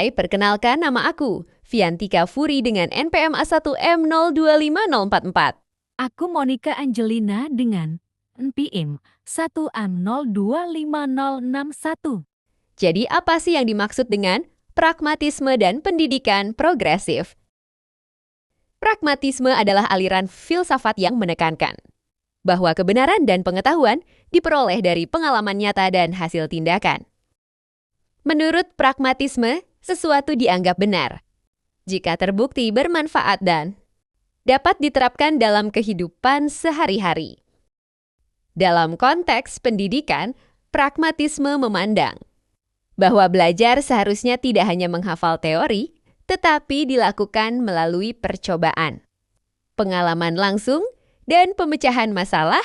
Hai, perkenalkan nama aku, Viantika Furi dengan NPM A1M025044. Aku Monica Angelina dengan NPM 1M025061. Jadi apa sih yang dimaksud dengan pragmatisme dan pendidikan progresif? Pragmatisme adalah aliran filsafat yang menekankan bahwa kebenaran dan pengetahuan diperoleh dari pengalaman nyata dan hasil tindakan. Menurut pragmatisme, sesuatu dianggap benar jika terbukti bermanfaat dan dapat diterapkan dalam kehidupan sehari-hari. Dalam konteks pendidikan, pragmatisme memandang bahwa belajar seharusnya tidak hanya menghafal teori, tetapi dilakukan melalui percobaan, pengalaman langsung, dan pemecahan masalah.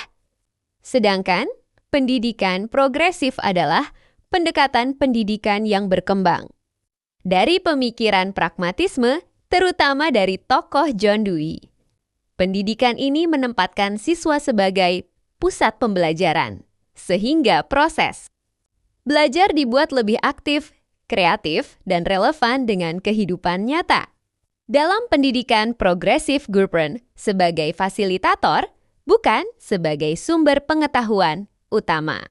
Sedangkan pendidikan progresif adalah pendekatan pendidikan yang berkembang dari pemikiran pragmatisme, terutama dari tokoh John Dewey. Pendidikan ini menempatkan siswa sebagai pusat pembelajaran, sehingga proses belajar dibuat lebih aktif, kreatif, dan relevan dengan kehidupan nyata. Dalam pendidikan progresif, Gurpern sebagai fasilitator, bukan sebagai sumber pengetahuan utama.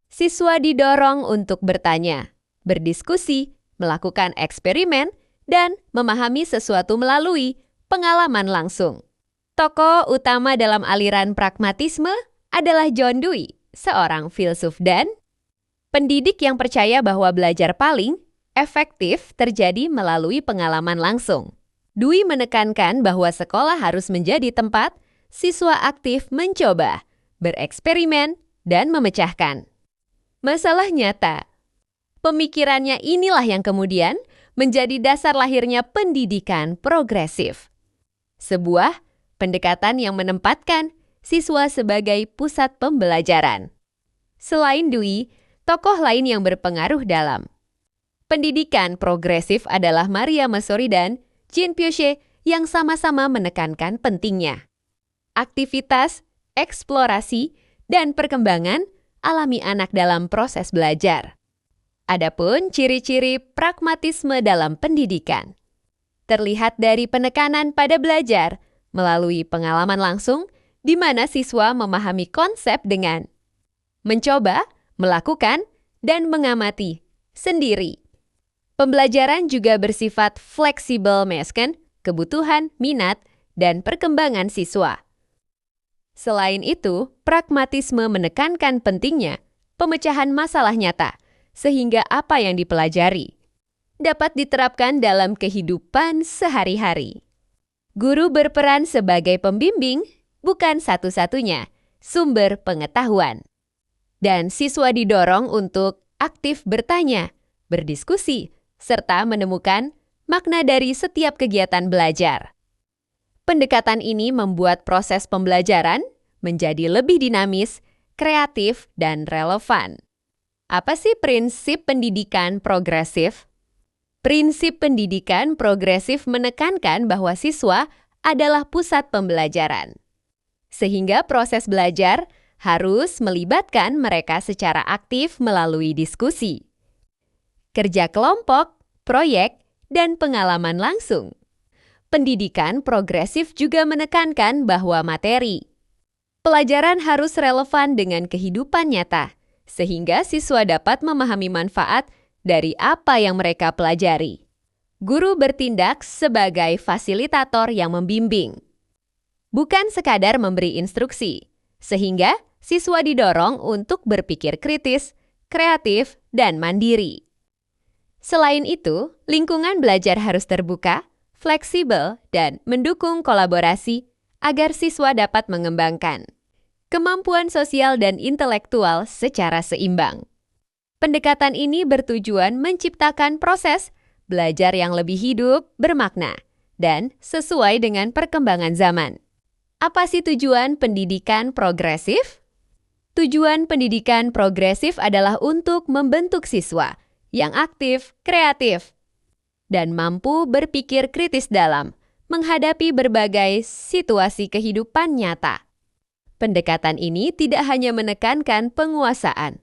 Siswa didorong untuk bertanya, berdiskusi, melakukan eksperimen, dan memahami sesuatu melalui pengalaman langsung. Tokoh utama dalam aliran pragmatisme adalah John Dewey, seorang filsuf dan pendidik yang percaya bahwa belajar paling efektif terjadi melalui pengalaman langsung. Dewey menekankan bahwa sekolah harus menjadi tempat siswa aktif mencoba, bereksperimen, dan memecahkan masalah nyata. Pemikirannya inilah yang kemudian menjadi dasar lahirnya pendidikan progresif. Sebuah pendekatan yang menempatkan siswa sebagai pusat pembelajaran. Selain Dewey, tokoh lain yang berpengaruh dalam pendidikan progresif adalah Maria Montessori dan Jean Piaget yang sama-sama menekankan pentingnya aktivitas, eksplorasi, dan perkembangan alami anak dalam proses belajar. Adapun ciri-ciri pragmatisme dalam pendidikan terlihat dari penekanan pada belajar melalui pengalaman langsung di mana siswa memahami konsep dengan mencoba, melakukan, dan mengamati sendiri. Pembelajaran juga bersifat fleksibel menyesuaikan kebutuhan, minat, dan perkembangan siswa. Selain itu, pragmatisme menekankan pentingnya pemecahan masalah nyata, sehingga apa yang dipelajari dapat diterapkan dalam kehidupan sehari-hari. Guru berperan sebagai pembimbing, bukan satu-satunya sumber pengetahuan. Dan siswa didorong untuk aktif bertanya, berdiskusi, serta menemukan makna dari setiap kegiatan belajar. Pendekatan ini membuat proses pembelajaran menjadi lebih dinamis, kreatif, dan relevan. Apa sih prinsip pendidikan progresif? Prinsip pendidikan progresif menekankan bahwa siswa adalah pusat pembelajaran, sehingga proses belajar harus melibatkan mereka secara aktif melalui diskusi, kerja kelompok, proyek, dan pengalaman langsung. Pendidikan progresif juga menekankan bahwa materi pelajaran harus relevan dengan kehidupan nyata, sehingga siswa dapat memahami manfaat dari apa yang mereka pelajari. Guru bertindak sebagai fasilitator yang membimbing, bukan sekadar memberi instruksi, sehingga siswa didorong untuk berpikir kritis, kreatif, dan mandiri. Selain itu, lingkungan belajar harus terbuka, fleksibel, dan mendukung kolaborasi agar siswa dapat mengembangkan kemampuan sosial dan intelektual secara seimbang. Pendekatan ini bertujuan menciptakan proses belajar yang lebih hidup, bermakna, dan sesuai dengan perkembangan zaman. Apa sih tujuan pendidikan progresif? Tujuan pendidikan progresif adalah untuk membentuk siswa yang aktif, kreatif, dan mampu berpikir kritis dalam menghadapi berbagai situasi kehidupan nyata. Pendekatan ini tidak hanya menekankan penguasaan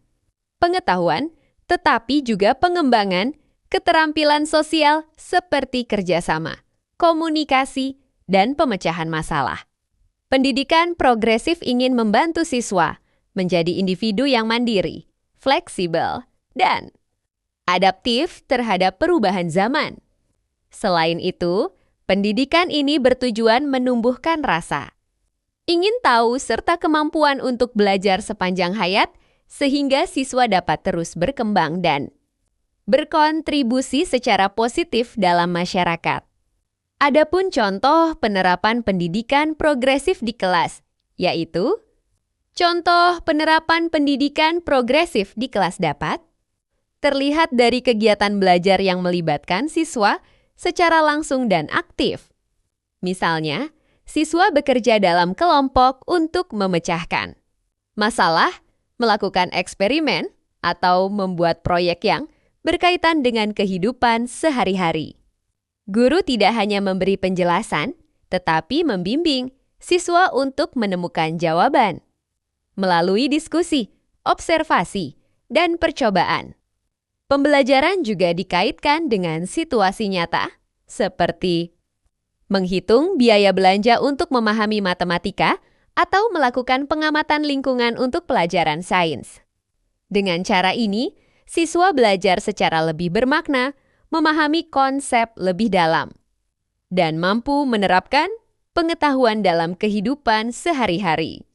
pengetahuan, tetapi juga pengembangan keterampilan sosial seperti kerjasama, komunikasi, dan pemecahan masalah. Pendidikan progresif ingin membantu siswa menjadi individu yang mandiri, fleksibel, dan adaptif terhadap perubahan zaman. Selain itu, pendidikan ini bertujuan menumbuhkan rasa ingin tahu serta kemampuan untuk belajar sepanjang hayat sehingga siswa dapat terus berkembang dan berkontribusi secara positif dalam masyarakat. Adapun contoh penerapan pendidikan progresif di kelas, yaitu contoh penerapan pendidikan progresif di kelas dapat terlihat dari kegiatan belajar yang melibatkan siswa secara langsung dan aktif. Misalnya, siswa bekerja dalam kelompok untuk memecahkan masalah, melakukan eksperimen, atau membuat proyek yang berkaitan dengan kehidupan sehari-hari. Guru tidak hanya memberi penjelasan, tetapi membimbing siswa untuk menemukan jawaban melalui diskusi, observasi, dan percobaan. Pembelajaran juga dikaitkan dengan situasi nyata, seperti menghitung biaya belanja untuk memahami matematika atau melakukan pengamatan lingkungan untuk pelajaran sains. Dengan cara ini, siswa belajar secara lebih bermakna, memahami konsep lebih dalam, dan mampu menerapkan pengetahuan dalam kehidupan sehari-hari.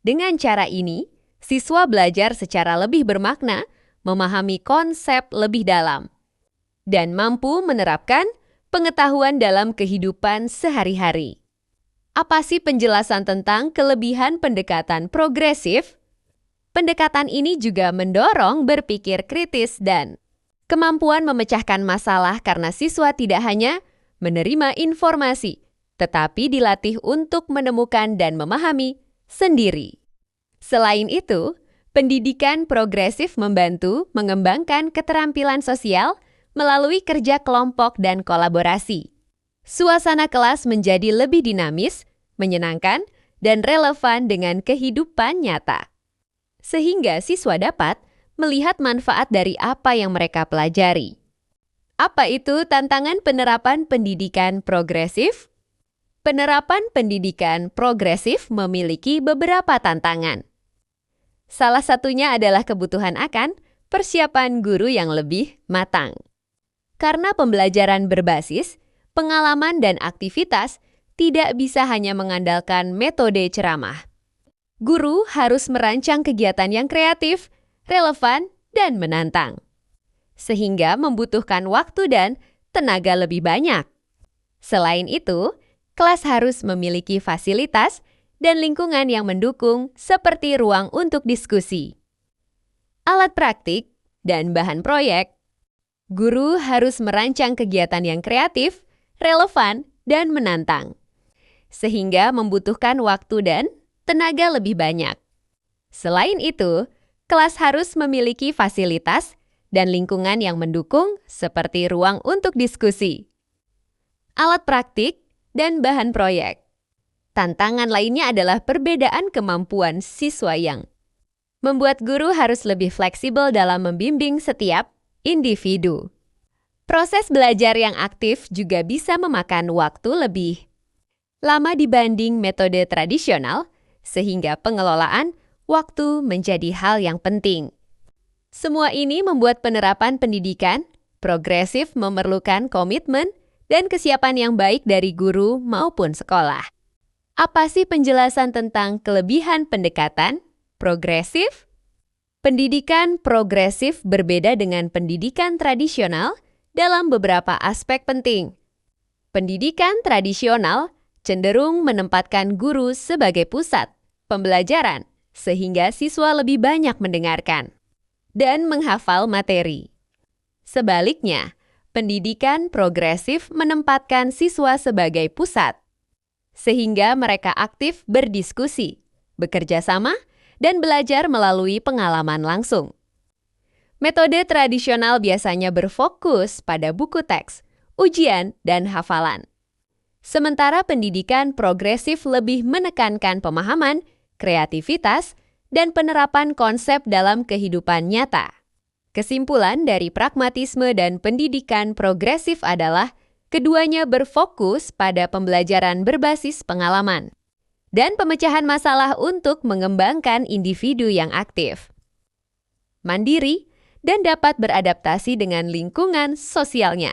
Dengan cara ini, siswa belajar secara lebih bermakna, memahami konsep lebih dalam, dan mampu menerapkan pengetahuan dalam kehidupan sehari-hari. Apa sih penjelasan tentang kelebihan pendekatan progresif? Pendekatan ini juga mendorong berpikir kritis dan kemampuan memecahkan masalah karena siswa tidak hanya menerima informasi, tetapi dilatih untuk menemukan dan memahami sendiri. Selain itu, pendidikan progresif membantu mengembangkan keterampilan sosial melalui kerja kelompok dan kolaborasi. Suasana kelas menjadi lebih dinamis, menyenangkan, dan relevan dengan kehidupan nyata. Sehingga siswa dapat melihat manfaat dari apa yang mereka pelajari. Apa itu tantangan penerapan pendidikan progresif? Penerapan pendidikan progresif memiliki beberapa tantangan. Salah satunya adalah kebutuhan akan persiapan guru yang lebih matang. Karena pembelajaran berbasis, pengalaman dan aktivitas tidak bisa hanya mengandalkan metode ceramah. Guru harus merancang kegiatan yang kreatif, relevan, dan menantang. Sehingga membutuhkan waktu dan tenaga lebih banyak. Selain itu, kelas harus memiliki fasilitas dan lingkungan yang mendukung seperti ruang untuk diskusi, alat praktik, dan bahan proyek. Guru harus merancang kegiatan yang kreatif, relevan, dan menantang, sehingga membutuhkan waktu dan tenaga lebih banyak. Selain itu, kelas harus memiliki fasilitas dan lingkungan yang mendukung seperti ruang untuk diskusi, alat praktik, dan bahan proyek. Tantangan lainnya adalah perbedaan kemampuan siswa yang membuat guru harus lebih fleksibel dalam membimbing setiap individu. Proses belajar yang aktif juga bisa memakan waktu lebih lama dibanding metode tradisional, sehingga pengelolaan waktu menjadi hal yang penting. Semua ini membuat penerapan pendidikan progresif memerlukan komitmen dan kesiapan yang baik dari guru maupun sekolah. Apa sih penjelasan tentang kelebihan pendekatan progresif? Pendidikan progresif berbeda dengan pendidikan tradisional dalam beberapa aspek penting. Pendidikan tradisional cenderung menempatkan guru sebagai pusat pembelajaran, sehingga siswa lebih banyak mendengarkan dan menghafal materi. Sebaliknya, pendidikan progresif menempatkan siswa sebagai pusat, sehingga mereka aktif berdiskusi, bekerja sama, dan belajar melalui pengalaman langsung. Metode tradisional biasanya berfokus pada buku teks, ujian, dan hafalan. Sementara pendidikan progresif lebih menekankan pemahaman, kreativitas, dan penerapan konsep dalam kehidupan nyata. Kesimpulan dari pragmatisme dan pendidikan progresif adalah keduanya berfokus pada pembelajaran berbasis pengalaman dan pemecahan masalah untuk mengembangkan individu yang aktif, mandiri, dan dapat beradaptasi dengan lingkungan sosialnya.